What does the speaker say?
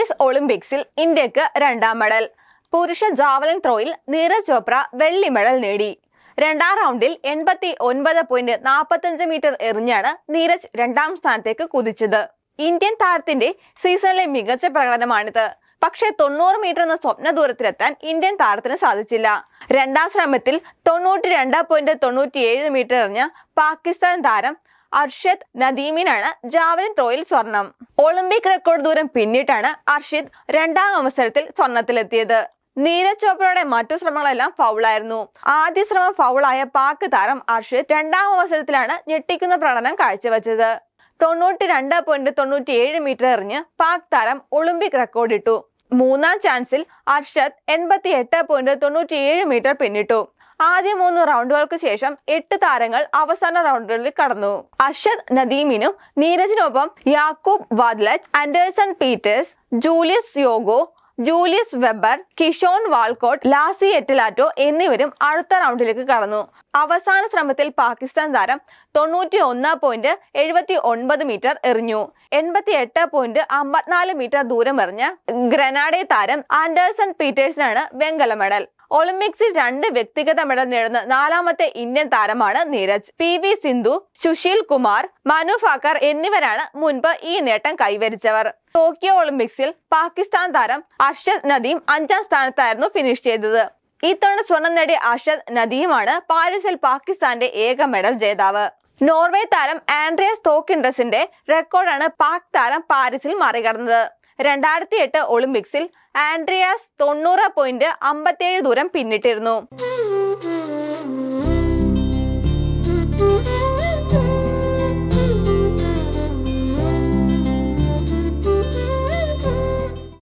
Paris ഒളിമ്പിക്സിൽ ഇന്ത്യക്ക് രണ്ടാം മെഡൽ. പുരുഷ ജാവലിൻ ത്രോയിൽ നീരജ് ചോപ്ര വെള്ളി മെഡൽ നേടി. രണ്ടാം റൗണ്ടിൽ 89.45 മീറ്റർ എറിഞ്ഞാണ് നീരജ് രണ്ടാം സ്ഥാനത്തേക്ക് കുതിച്ചത്. ഇന്ത്യൻ താരത്തിന്റെ സീസണിലെ മികച്ച പ്രകടനമാണിത്. പക്ഷേ 90 മീറ്റർ എന്ന സ്വപ്ന ദൂരത്തിലെത്താൻ ഇന്ത്യൻ താരത്തിന് സാധിച്ചില്ല. രണ്ടാം ശ്രമത്തിൽ 92.97 മീറ്റർ എറിഞ്ഞ പാകിസ്ഥാൻ താരം അർഷദ് നദീമിനാണ് ജാവലിൻ ത്രോയിൽ സ്വർണം. ഒളിമ്പിക് റെക്കോർഡ് ദൂരം പിന്നിട്ടാണ് അർഷിദ് രണ്ടാം അവസരത്തിൽ സ്വർണത്തിലെത്തിയത്. നീരജ് ചോപ്രയുടെ മറ്റു ശ്രമങ്ങളെല്ലാം ഫൗളായിരുന്നു. ആദ്യ ശ്രമം ഫൗളായ പാക് താരം അർഷിദ് രണ്ടാം അവസരത്തിലാണ് ഞെട്ടിക്കുന്ന പ്രകടനം കാഴ്ചവെച്ചത്. 92.97 മീറ്റർ എറിഞ്ഞ് പാക് താരം ഒളിമ്പിക് റെക്കോർഡിട്ടു. മൂന്നാം ചാൻസിൽ അർഷദ് 88.97 മീറ്റർ പിന്നിട്ടു. ആദ്യ 3 റൗണ്ടുകൾക്ക് ശേഷം 8 താരങ്ങൾ അവസാന റൗണ്ടുകളിൽ കടന്നു. അർഷദ് നദീമിനും നീരജിനൊപ്പം Jakub Vadlejch, Anderson Peters, Julius Yego, Julius Weber, Keshorn Walcott, Lassi Etelatalo എന്നിവരും അടുത്ത റൗണ്ടിലേക്ക് കടന്നു. അവസാന ശ്രമത്തിൽ പാകിസ്ഥാൻ താരം 91.79 മീറ്റർ എറിഞ്ഞു. 88.54 മീറ്റർ ദൂരം എറിഞ്ഞ ഗ്രനാഡെ താരം ആൻഡേഴ്സൺ പീറ്റേഴ്സിനാണ് വെങ്കല മെഡൽ. ഒളിമ്പിക്സിൽ 2 വ്യക്തിഗത മെഡൽ നേടുന്ന 4ാമത്തെ ഇന്ത്യൻ താരമാണ് നീരജ്. PV സിന്ധു, സുശീൽ കുമാർ, മനു ഭാക്കർ എന്നിവരാണ് മുൻപ് ഈ നേട്ടം കൈവരിച്ചവർ. ടോക്കിയോ ഒളിമ്പിക്സിൽ പാകിസ്ഥാൻ താരം അർഷദ് നദീം 5ാം സ്ഥാനത്തായിരുന്നു ഫിനിഷ് ചെയ്തത്. ഇത്തവണ സ്വർണം നേടിയ അർഷദ് നദീമാണ് പാരീസിൽ പാകിസ്ഥാന്റെ ഏക മെഡൽ ജേതാവ്. നോർവേ താരം ആൻഡ്രിയാസ് തോക്കിൻഡ്രസിന്റെ റെക്കോർഡാണ് പാക് താരം പാരീസിൽ മറികടന്നത്. 2008 ഒളിമ്പിക്സിൽ ആൻഡ്രിയാസ് 90.57 ദൂരം പിന്നിട്ടിരുന്നു.